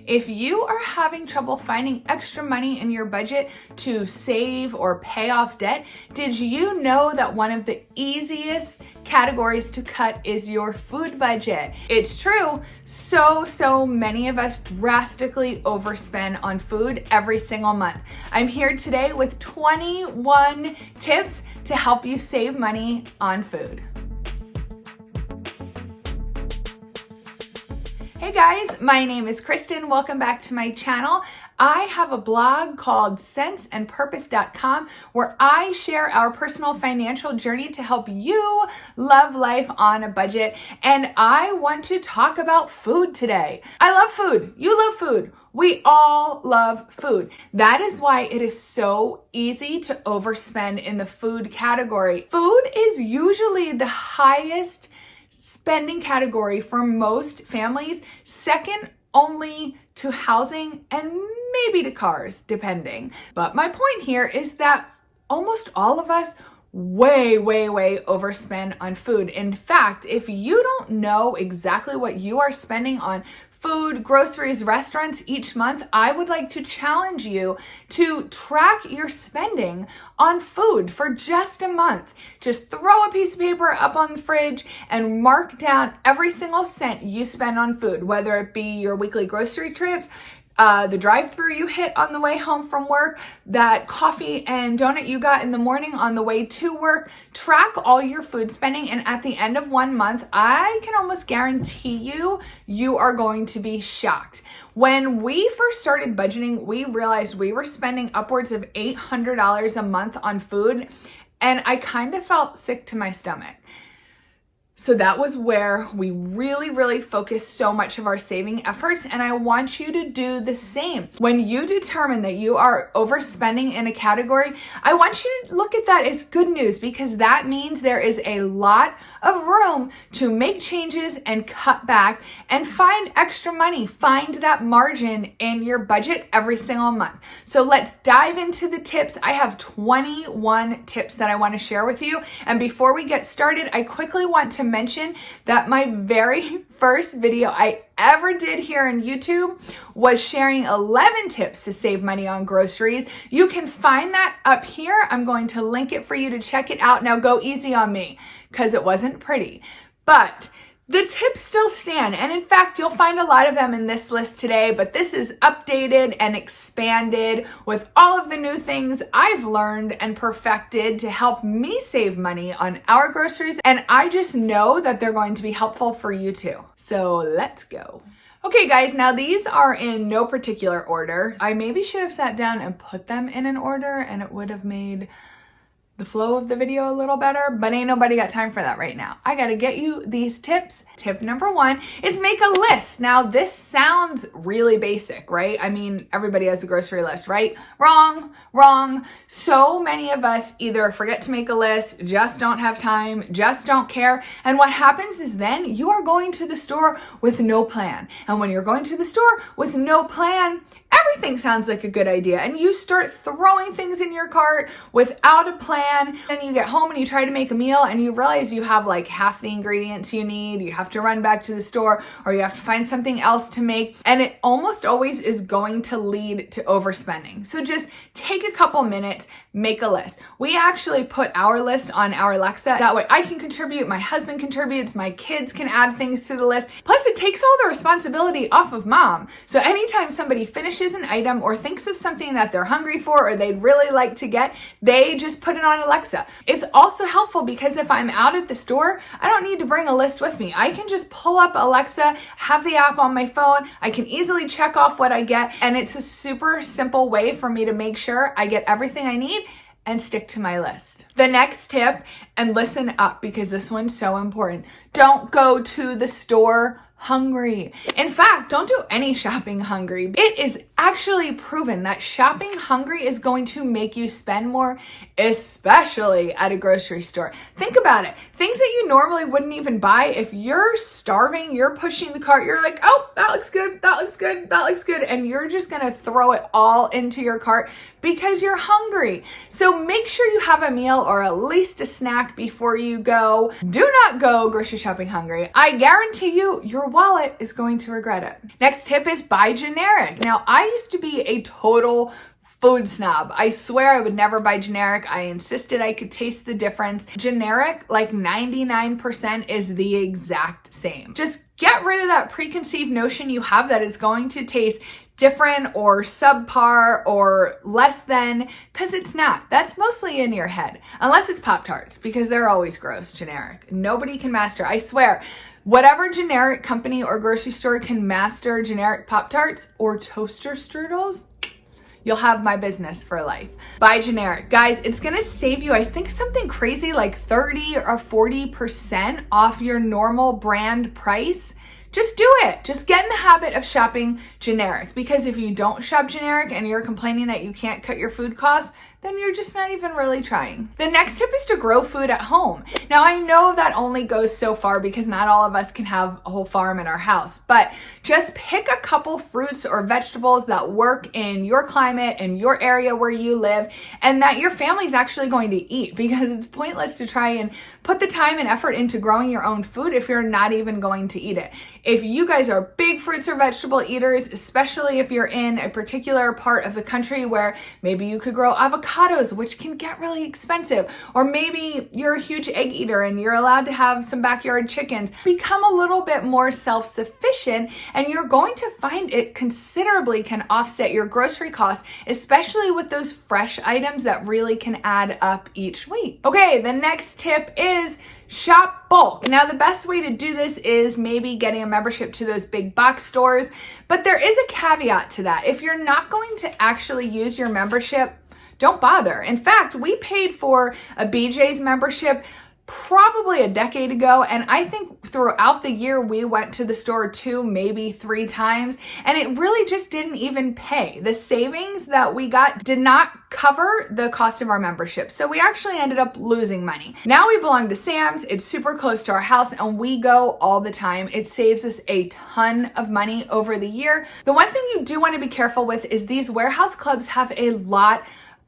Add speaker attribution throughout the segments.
Speaker 1: If you are having trouble finding extra money in your budget to save or pay off debt, did you know that one of the easiest categories to cut is your food budget? It's true. So many of us drastically overspend on food every single month. I'm here today with 21 tips to help you save money on food. Hey guys, my name is Kristin. Welcome back to my channel. I have a blog called senseandpurpose.com where I share our personal financial journey to help you love life on a budget. And I want to talk about food today. I love food. You love food. We all love food. That is why it is so easy to overspend in the food category. Food is usually the highest spending category for most families, second only to housing and maybe to cars, depending. But my point here is that almost all of us way overspend on food. In fact, if you don't know exactly what you are spending on food, groceries, restaurants each month, I would like to challenge you to track your spending on food for just a month. Just throw a piece of paper up on the fridge and mark down every single cent you spend on food, whether it be your weekly grocery trips, the drive-through you hit on the way home from work, that coffee and donut you got in the morning on the way to work. Track all your food spending, and at the end of 1 month, I can almost guarantee you are going to be shocked. When we first started budgeting, we realized we were spending upwards of $800 a month on food, and I kind of felt sick to my stomach. So that was where we really focused so much of our saving efforts, and I want you to do the same. When you determine that you are overspending in a category, I want you to look at that as good news, because that means there is a lot of room to make changes and cut back and find extra money. Find that margin in your budget every single month. So let's dive into the tips. I have 21 tips that I want to share with you. And before we get started, I quickly want to mention that my very first video I ever did here on YouTube was sharing 11 tips to save money on groceries. You can find that up here. I'm going to link it for you to check it out. Now go easy on me, because it wasn't pretty, but the tips still stand. And in fact, you'll find a lot of them in this list today, but this is updated and expanded with all of the new things I've learned and perfected to help me save money on our groceries. And I just know that they're going to be helpful for you too. So let's go. Okay guys, now these are in no particular order. I maybe should have sat down and put them in an order, and it would have made the flow of the video a little better, but ain't nobody got time for that right now. I gotta get you these tips. Tip number 1 is make a list. Now this sounds really basic, right? I mean, everybody has a grocery list, right? Wrong. So many of us either forget to make a list, just don't have time, just don't care. And what happens is then you are going to the store with no plan. And when you're going to the store with no plan, everything sounds like a good idea, and you start throwing things in your cart without a plan. Then you get home and you try to make a meal and you realize you have like half the ingredients you need. You have to run back to the store, or you have to find something else to make, and it almost always is going to lead to overspending. So just take a couple minutes, make a list. We actually put our list on our Alexa. That way I can contribute, my husband contributes, my kids can add things to the list. Plus it takes all the responsibility off of mom. So anytime somebody finishes an item or thinks of something that they're hungry for or they'd really like to get, they just put it on Alexa. It's also helpful because if I'm out at the store, I don't need to bring a list with me. I can just pull up Alexa, have the app on my phone. I can easily check off what I get, and it's a super simple way for me to make sure I get everything I need and stick to my list. The next tip, and listen up because this one's so important, don't go to the store hungry. In fact, don't do any shopping hungry. It is actually proven that shopping hungry is going to make you spend more, especially at a grocery store. Think about it. Things that you normally wouldn't even buy, if you're starving, you're pushing the cart, you're like, oh, that looks good, that looks good, that looks good, and you're just gonna throw it all into your cart because you're hungry. So make sure you have a meal or at least a snack before you go. Do not go grocery shopping hungry. I guarantee you, your wallet is going to regret it. Next tip is buy generic. Now, I used to be a total food snob. I swear I would never buy generic. I insisted I could taste the difference. Generic, like 99%, is the exact same. Just get rid of that preconceived notion you have that it's going to taste different or subpar or less than, because it's not. That's mostly in your head. Unless it's Pop-Tarts, because they're always gross, generic. Nobody can master, I swear. Whatever generic company or grocery store can master generic Pop-Tarts or toaster strudels, you'll have my business for life. Buy generic. Guys, it's gonna save you, I think, something crazy like 30 or 40% off your normal brand price. Just do it. Just get in the habit of shopping generic, because if you don't shop generic and you're complaining that you can't cut your food costs, then you're just not even really trying. The next tip is to grow food at home. Now, I know that only goes so far because not all of us can have a whole farm in our house, but just pick a couple fruits or vegetables that work in your climate and your area where you live and that your family's actually going to eat, because it's pointless to try and put the time and effort into growing your own food if you're not even going to eat it. If you guys are big fruits or vegetable eaters, especially if you're in a particular part of the country where maybe you could grow avocados, which can get really expensive, or maybe you're a huge egg eater and you're allowed to have some backyard chickens, become a little bit more self-sufficient and you're going to find it considerably can offset your grocery costs, especially with those fresh items that really can add up each week. Okay, the next tip is shop bulk. Now, the best way to do this is maybe getting a membership to those big box stores, but there is a caveat to that. If you're not going to actually use your membership, don't bother. In fact, we paid for a BJ's membership probably a decade ago, and I think throughout the year we went to the store 2, maybe 3 times, and it really just didn't even pay. The savings that we got did not cover the cost of our membership, so we actually ended up losing money. Now we belong to Sam's. It's super close to our house and we go all the time. It saves us a ton of money over the year. The one thing you do want to be careful with is these warehouse clubs have a lot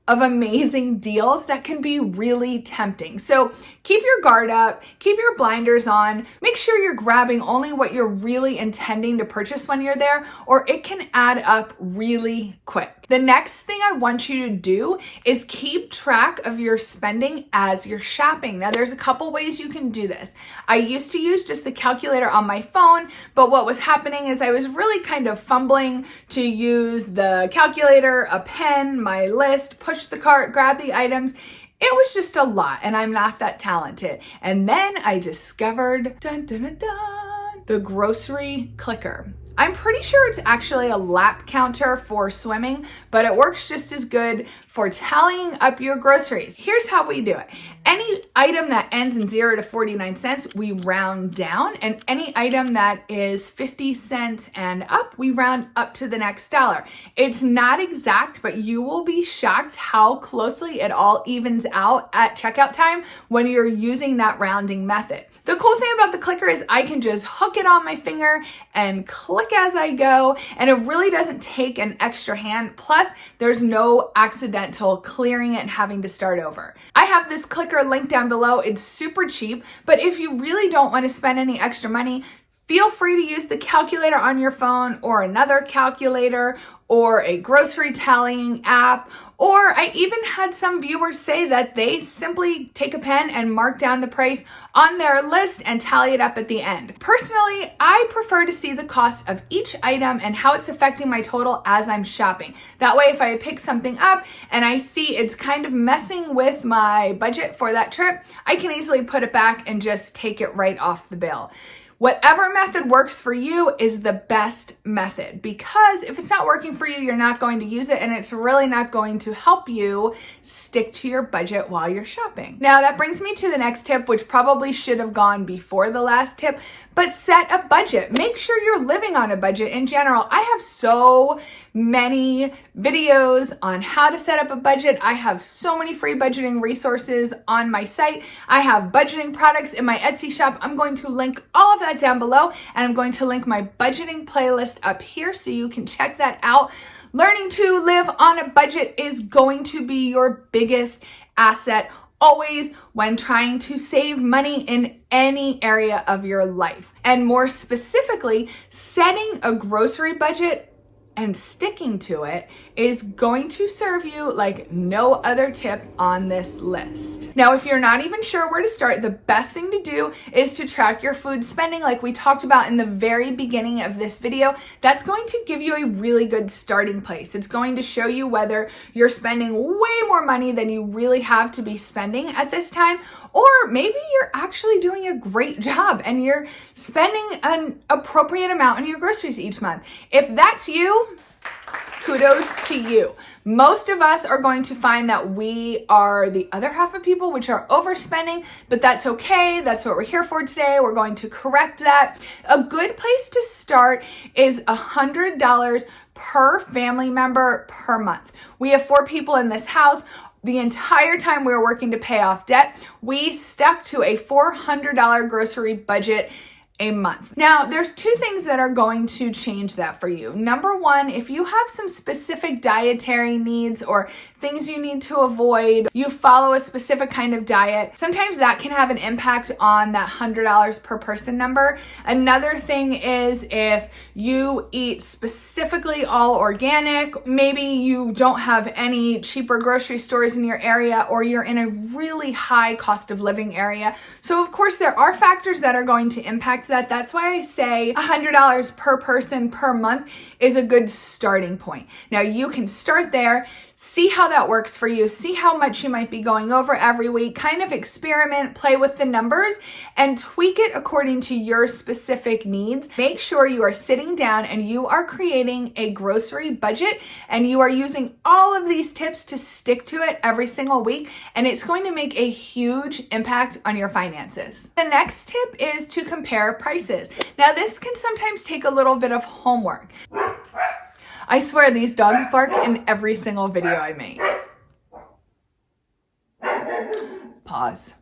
Speaker 1: of amazing deals that can be really tempting. So keep your guard up, keep your blinders on, make sure you're grabbing only what you're really intending to purchase when you're there, or it can add up really quick. The next thing I want you to do is keep track of your spending as you're shopping. Now, there's a couple ways you can do this. I used to use just the calculator on my phone, but what was happening is I was really kind of fumbling to use the calculator, a pen, my list, push the cart, grab the items. It was just a lot, and I'm not that talented. And then I discovered, the grocery clicker. I'm pretty sure it's actually a lap counter for swimming, but it works just as good for tallying up your groceries. Here's how we do it. Any item that ends in 0 to 49 cents, we round down, and any item that is 50 cents and up, we round up to the next dollar. It's not exact, but you will be shocked how closely it all evens out at checkout time when you're using that rounding method. The cool thing about the clicker is I can just hook it on my finger and click as I go, and it really doesn't take an extra hand. Plus, there's no accidental clearing it and having to start over. I have this clicker linked down below. It's super cheap, but if you really don't want to spend any extra money, feel free to use the calculator on your phone or another calculator or a grocery tallying app. Or I even had some viewers say that they simply take a pen and mark down the price on their list and tally it up at the end. Personally, I prefer to see the cost of each item and how it's affecting my total as I'm shopping. That way, if I pick something up and I see it's kind of messing with my budget for that trip, I can easily put it back and just take it right off the bill. Whatever method works for you is the best method, because if it's not working for you, you're not going to use it, and it's really not going to help you stick to your budget while you're shopping. Now, that brings me to the next tip, which probably should have gone before the last tip, but set a budget. Make sure you're living on a budget in general. I have so many videos on how to set up a budget. I have so many free budgeting resources on my site. I have budgeting products in my Etsy shop. I'm going to link all of that down below, and I'm going to link my budgeting playlist up here so you can check that out. Learning to live on a budget is going to be your biggest asset always when trying to save money in any area of your life. And more specifically, setting a grocery budget and sticking to it is going to serve you like no other tip on this list. Now, if you're not even sure where to start, the best thing to do is to track your food spending like we talked about in the very beginning of this video. That's going to give you a really good starting place. It's going to show you whether you're spending way more money than you really have to be spending at this time, or maybe you're actually doing a great job and you're spending an appropriate amount on your groceries each month. If that's you, kudos to you. Most of us are going to find that we are the other half of people, which are overspending, but that's okay. That's what we're here for today. We're going to correct that. A good place to start is $100 per family member per month. We have 4 people in this house. The entire time we were working to pay off debt, we stuck to a $400 grocery budget a month. Now, there's 2 things that are going to change that for you. Number one, if you have some specific dietary needs or things you need to avoid, you follow a specific kind of diet, sometimes that can have an impact on that $100 per person number. Another thing is if you eat specifically all organic, maybe you don't have any cheaper grocery stores in your area, or you're in a really high cost of living area. So of course there are factors that are going to impact that. That's why I say $100 per person per month is a good starting point. Now you can start there, see how that works for you, see how much you might be going over every week, kind of experiment, play with the numbers, and tweak it according to your specific needs. Make sure you are sitting down and you are creating a grocery budget, and you are using all of these tips to stick to it every single week, and it's going to make a huge impact on your finances. The next tip is to compare prices. Now this can sometimes take a little bit of homework. I swear these dogs bark in every single video I make. Pause.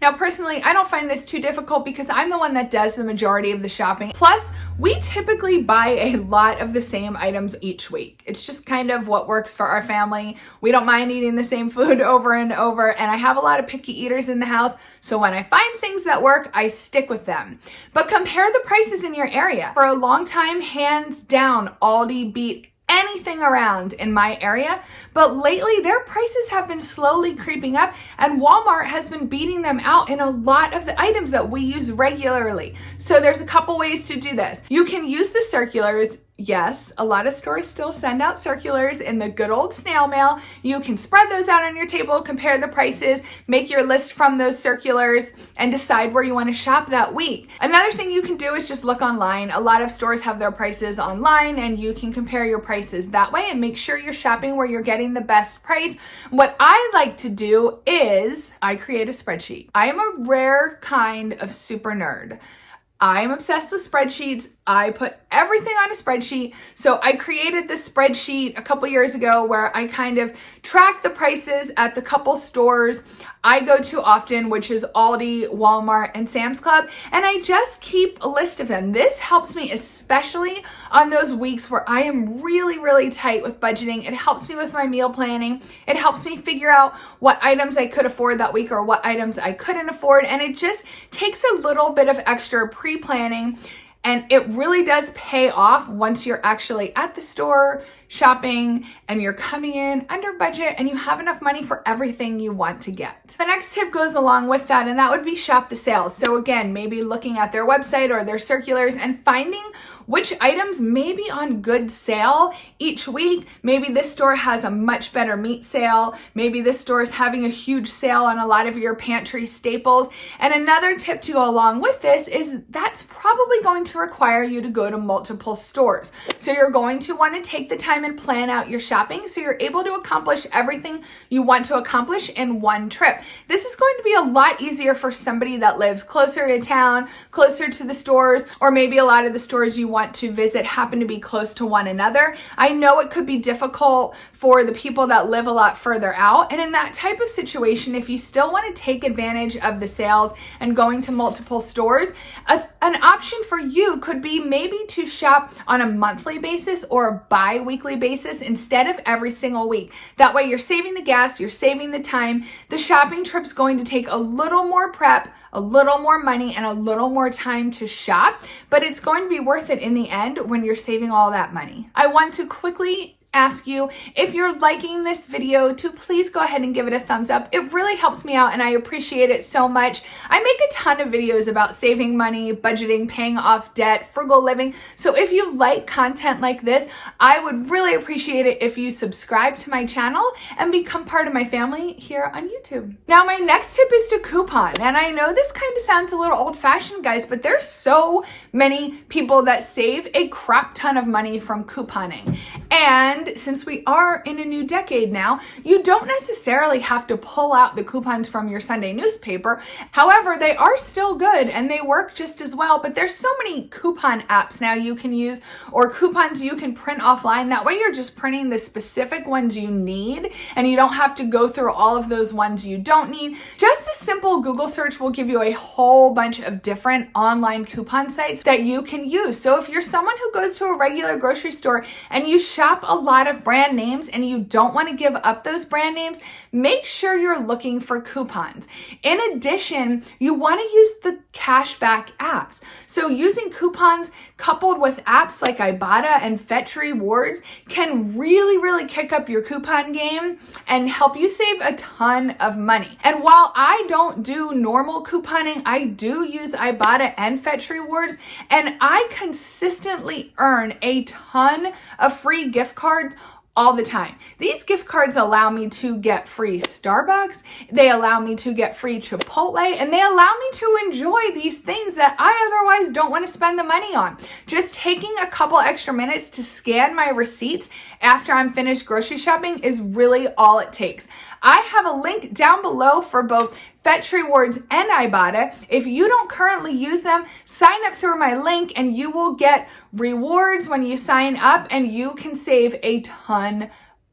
Speaker 1: Now, personally, I don't find this too difficult because I'm the one that does the majority of the shopping. Plus, we typically buy a lot of the same items each week. It's just kind of what works for our family. We don't mind eating the same food over and over, and I have a lot of picky eaters in the house, so when I find things that work, I stick with them. But compare the prices in your area. For a long time, hands down, Aldi beat anything around in my area, but lately their prices have been slowly creeping up, and Walmart has been beating them out in a lot of the items that we use regularly. So there's a couple ways to do this. You can use the circulars. Yes, a lot of stores still send out circulars in the good old snail mail. You can spread those out on your table, compare the prices, make your list from those circulars, and decide where you want to shop that week. Another thing you can do is just look online. A lot of stores have their prices online, and you can compare your prices that way and make sure you're shopping where you're getting the best price. What I like to do is I create a spreadsheet. I am a rare kind of super nerd. I'm obsessed with spreadsheets. I put everything on a spreadsheet. So I created this spreadsheet a couple years ago where I kind of track the prices at the couple stores I go to often, which is Aldi, Walmart, and Sam's Club, and I just keep a list of them. This helps me especially on those weeks where I am really, really tight with budgeting. It helps me with my meal planning. It helps me figure out what items I could afford that week or what items I couldn't afford, and it just takes a little bit of extra pre-planning. And it really does pay off once you're actually at the store shopping and you're coming in under budget and you have enough money for everything you want to get. The next tip goes along with that, and that would be shop the sales. So again, maybe looking at their website or their circulars and finding which items may be on good sale each week. Maybe this store has a much better meat sale. Maybe this store is having a huge sale on a lot of your pantry staples. And another tip to go along with this is that's probably going to require you to go to multiple stores. So you're going to want to take the time and plan out your shopping so you're able to accomplish everything you want to accomplish in one trip. This is going to be a lot easier for somebody that lives closer to town, closer to the stores, or maybe a lot of the stores you want to visit happen to be close to one another. I know it could be difficult for the people that live a lot further out. And in that type of situation, if you still want to take advantage of the sales and going to multiple stores, an option for you could be maybe to shop on a monthly basis or a bi-weekly basis instead of every single week. That way you're saving the gas, you're saving the time. The shopping trip's going to take a little more prep, a little more money, and a little more time to shop, but it's going to be worth it in the end when you're saving all that money. I want to quickly ask you, if you're liking this video, to please go ahead and give it a thumbs up. It really helps me out and I appreciate it so much. I make a ton of videos about saving money, budgeting, paying off debt, frugal living. So if you like content like this, I would really appreciate it if you subscribe to my channel and become part of my family here on YouTube. Now, my next tip is to coupon. And I know this kind of sounds a little old-fashioned, guys, but there's so many people that save a crap ton of money from couponing. And since we are in a new decade now, you don't necessarily have to pull out the coupons from your Sunday newspaper. However, they are still good and they work just as well, but there's so many coupon apps now you can use, or coupons you can print offline. That way you're just printing the specific ones you need and you don't have to go through all of those ones you don't need. Just a simple Google search will give you a whole bunch of different online coupon sites that you can use. So if you're someone who goes to a regular grocery store and you shop a lot of brand names and you don't want to give up those brand names, make sure you're looking for coupons. In addition, you want to use the cashback apps. So using coupons coupled with apps like Ibotta and Fetch Rewards can really kick up your coupon game and help you save a ton of money. And while I don't do normal couponing, I do use Ibotta and Fetch Rewards, and I consistently earn a ton of free gift cards all the time. These gift cards allow me to get free Starbucks, they allow me to get free Chipotle, and they allow me to enjoy these things that I otherwise don't want to spend the money on. Just taking a couple extra minutes to scan my receipts after I'm finished grocery shopping is really all it takes. I have a link down below for both Fetch Rewards and Ibotta. If you don't currently use them, sign up through my link and you will get rewards when you sign up and you can save a ton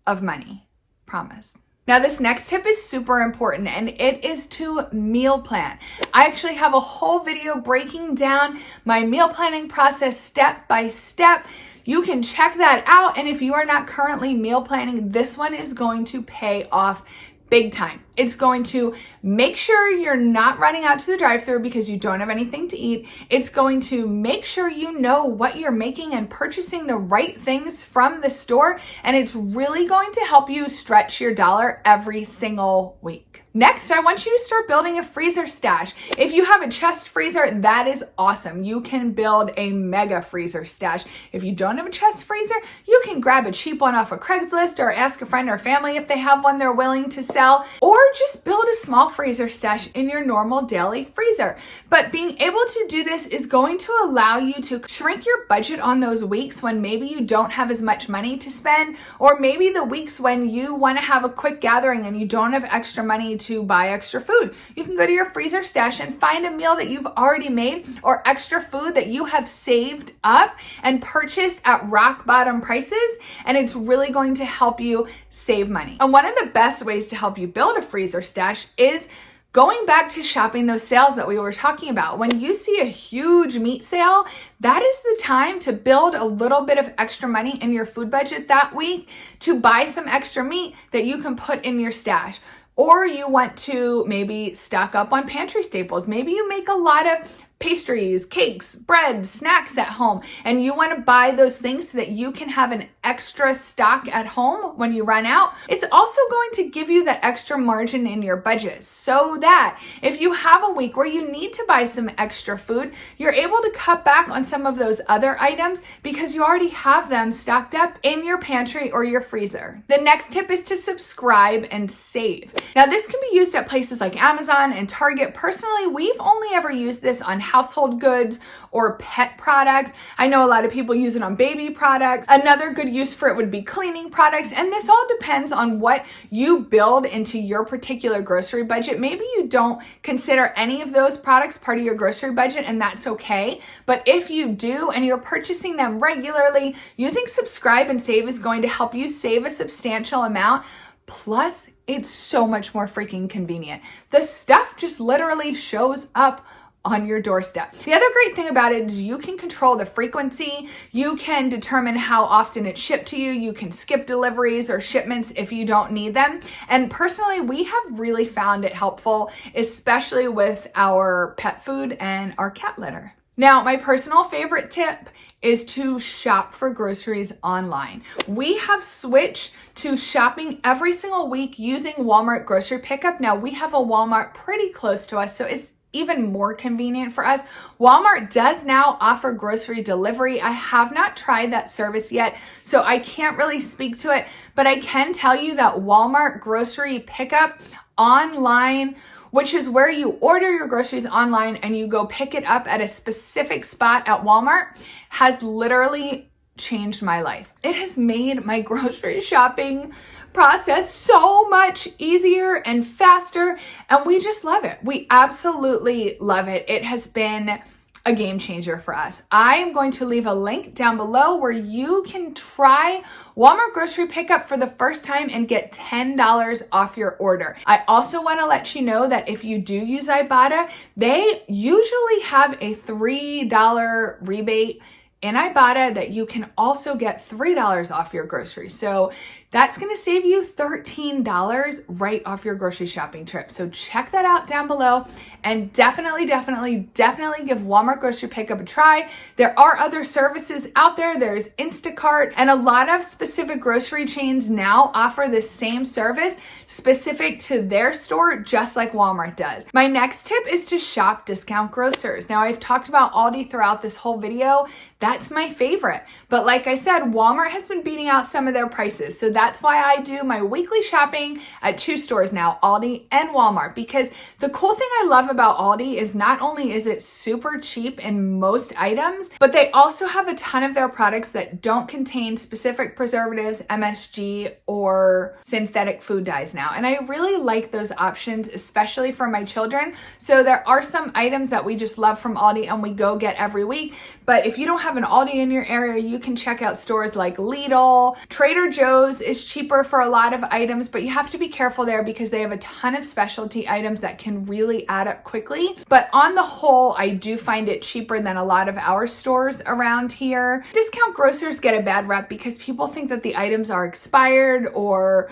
Speaker 1: of money. Promise. Now, this next tip is super important and it is to meal plan. I actually have a whole video breaking down my meal planning process step by step. You can check that out, and if you are not currently meal planning, this one is going to pay off big time. It's going to make sure you're not running out to the drive-thru because you don't have anything to eat. It's going to make sure you know what you're making and purchasing the right things from the store, and it's really going to help you stretch your dollar every single week. Next, I want you to start building a freezer stash. If you have a chest freezer, that is awesome. You can build a mega freezer stash. If you don't have a chest freezer, you can grab a cheap one off of Craigslist or ask a friend or family if they have one they're willing to sell, or just build a small freezer stash in your normal daily freezer. But being able to do this is going to allow you to shrink your budget on those weeks when maybe you don't have as much money to spend, or maybe the weeks when you want to have a quick gathering and you don't have extra money to buy extra food. You can go to your freezer stash and find a meal that you've already made or extra food that you have saved up and purchased at rock bottom prices, and it's really going to help you save money. And one of the best ways to help you build a freezer stash is going back to shopping those sales that we were talking about. When you see a huge meat sale, that is the time to build a little bit of extra money in your food budget that week to buy some extra meat that you can put in your stash. Or you want to maybe stock up on pantry staples. Maybe you make a lot of pastries, cakes, bread, snacks at home, and you want to buy those things so that you can have an extra stock at home when you run out, it's also going to give you that extra margin in your budget so that if you have a week where you need to buy some extra food, you're able to cut back on some of those other items because you already have them stocked up in your pantry or your freezer. The next tip is to subscribe and save. Now, this can be used at places like Amazon and Target. Personally, we've only ever used this on household goods or pet products. I know a lot of people use it on baby products. Another good use for it would be cleaning products. And this all depends on what you build into your particular grocery budget. Maybe you don't consider any of those products part of your grocery budget, and that's okay. But if you do and you're purchasing them regularly, using subscribe and save is going to help you save a substantial amount. Plus, it's so much more freaking convenient. The stuff just literally shows up on your doorstep. The other great thing about it is you can control the frequency. You can determine how often it's shipped to you. You can skip deliveries or shipments if you don't need them. And personally, we have really found it helpful, especially with our pet food and our cat litter. Now, my personal favorite tip is to shop for groceries online. We have switched to shopping every single week using Walmart grocery pickup. Now, we have a Walmart pretty close to us, so it's even more convenient for us. Walmart does now offer grocery delivery. I have not tried that service yet, so I can't really speak to it, but I can tell you that Walmart grocery pickup online, which is where you order your groceries online and you go pick it up at a specific spot at Walmart, has literally changed my life. It has made my grocery shopping process so much easier and faster, and we just love it. We absolutely love it. It has been a game changer for us. I am going to leave a link down below where you can try Walmart grocery pickup for the first time and get $10 off your order. I also want to let you know that if you do use Ibotta, they usually have a $3 rebate in Ibotta that you can also get $3 off your groceries. So that's going to save you $13 right off your grocery shopping trip. So check that out down below, and definitely give Walmart grocery pickup a try. There are other services out there. There's Instacart, and a lot of specific grocery chains now offer the same service specific to their store, just like Walmart does. My next tip is to shop discount grocers. Now, I've talked about Aldi throughout this whole video. That's my favorite. But like I said, Walmart has been beating out some of their prices. So that's why I do my weekly shopping at two stores now, Aldi and Walmart. Because the cool thing I love about Aldi is not only is it super cheap in most items, but they also have a ton of their products that don't contain specific preservatives, MSG, or synthetic food dyes now. And I really like those options, especially for my children. So there are some items that we just love from Aldi and we go get every week. But if you don't have an Aldi in your area, you can check out stores like Lidl. Trader Joe's is cheaper for a lot of items, but you have to be careful there because they have a ton of specialty items that can really add up quickly. But on the whole, I do find it cheaper than a lot of our stores around here. Discount grocers get a bad rep because people think that the items are expired or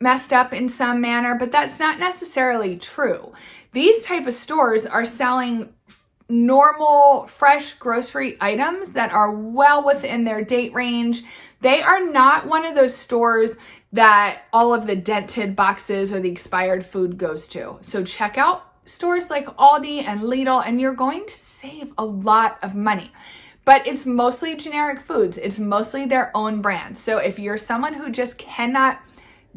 Speaker 1: messed up in some manner, but that's not necessarily true. These type of stores are selling normal, fresh grocery items that are well within their date range. They are not one of those stores that all of the dented boxes or the expired food goes to. So check out stores like Aldi and Lidl, and you're going to save a lot of money. But it's mostly generic foods. It's mostly their own brand. So if you're someone who just cannot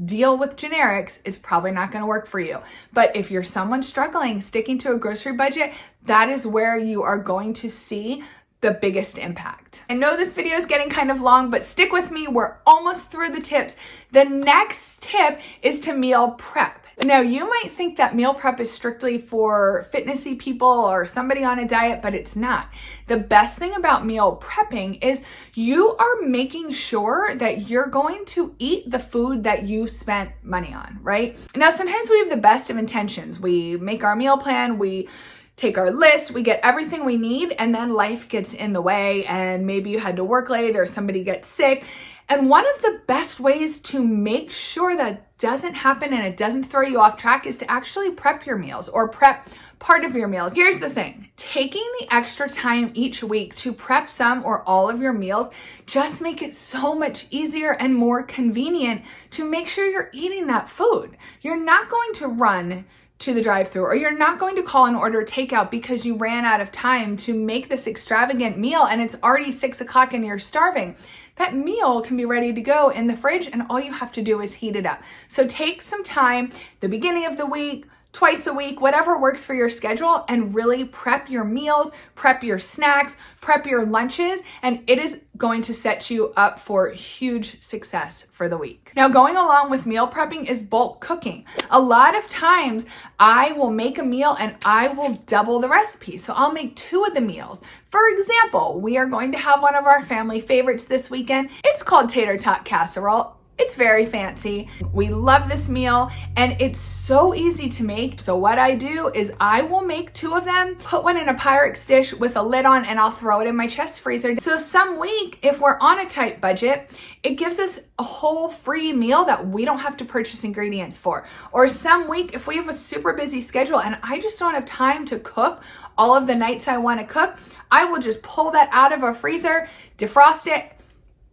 Speaker 1: deal with generics, it's probably not going to work for you. But if you're someone struggling, sticking to a grocery budget, that is where you are going to see the biggest impact. I know this video is getting kind of long, but stick with me. We're almost through the tips. The next tip is to meal prep. Now, you might think that meal prep is strictly for fitnessy people or somebody on a diet, but it's not. The best thing about meal prepping is you are making sure that you're going to eat the food that you spent money on, right? Now, sometimes we have the best of intentions. We make our meal plan, we take our list, we get everything we need, and then life gets in the way, and maybe you had to work late or somebody gets sick. And one of the best ways to make sure that doesn't happen and it doesn't throw you off track is to actually prep your meals or prep part of your meals. Here's the thing. Taking the extra time each week to prep some or all of your meals just make it so much easier and more convenient to make sure you're eating that food. You're not going to run to the drive-thru, or you're not going to call and order takeout because you ran out of time to make this extravagant meal and it's already 6 o'clock and you're starving. That meal can be ready to go in the fridge and all you have to do is heat it up. So take some time, the beginning of the week, twice a week, whatever works for your schedule, and really prep your meals, prep your snacks, prep your lunches, and it is going to set you up for huge success for the week. Now, going along with meal prepping is bulk cooking. A lot of times I will make a meal and I will double the recipe. So I'll make 2 of the meals. For example, we are going to have one of our family favorites this weekend. It's called tater tot casserole. It's very fancy. We love this meal and it's so easy to make. So what I do is I will make 2 of them, put one in a Pyrex dish with a lid on, and I'll throw it in my chest freezer. So some week, if we're on a tight budget, it gives us a whole free meal that we don't have to purchase ingredients for. Or some week, if we have a super busy schedule and I just don't have time to cook all of the nights I want to cook, I will just pull that out of our freezer, defrost it,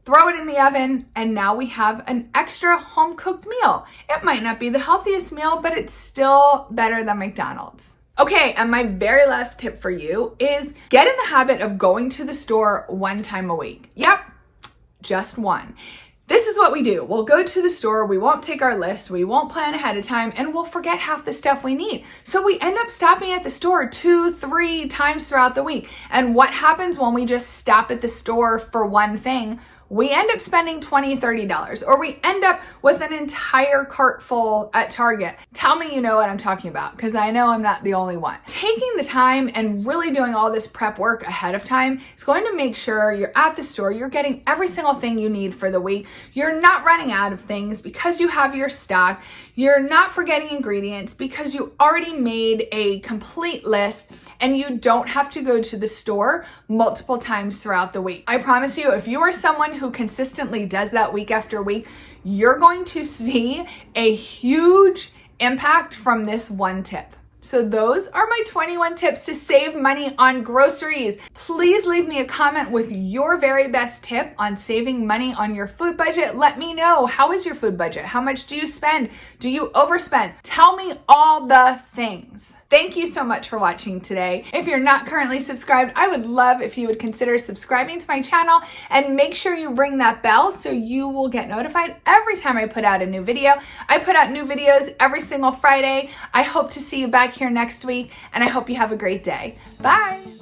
Speaker 1: throw it in the oven, and now we have an extra home-cooked meal. It might not be the healthiest meal, but it's still better than McDonald's. Okay, and my very last tip for you is get in the habit of going to the store 1 time a week. Yep, just 1. This is what we do. We'll go to the store, we won't take our list, we won't plan ahead of time, and we'll forget half the stuff we need. So we end up stopping at the store 2-3 times throughout the week. And what happens when we just stop at the store for one thing? We end up spending $20, $30, or we end up with an entire cart full at Target. Tell me you know what I'm talking about, because I know I'm not the only one. Taking the time and really doing all this prep work ahead of time is going to make sure you're at the store, you're getting every single thing you need for the week. You're not running out of things because you have your stock. You're not forgetting ingredients because you already made a complete list, and you don't have to go to the store multiple times throughout the week. I promise you, if you are someone who consistently does that week after week, you're going to see a huge impact from this one tip. So those are my 21 tips to save money on groceries. Please leave me a comment with your very best tip on saving money on your food budget. Let me know, how is your food budget? How much do you spend? Do you overspend? Tell me all the things. Thank you so much for watching today. If you're not currently subscribed, I would love if you would consider subscribing to my channel and make sure you ring that bell so you will get notified every time I put out a new video. I put out new videos every single Friday. I hope to see you back here next week, and I hope you have a great day. Bye.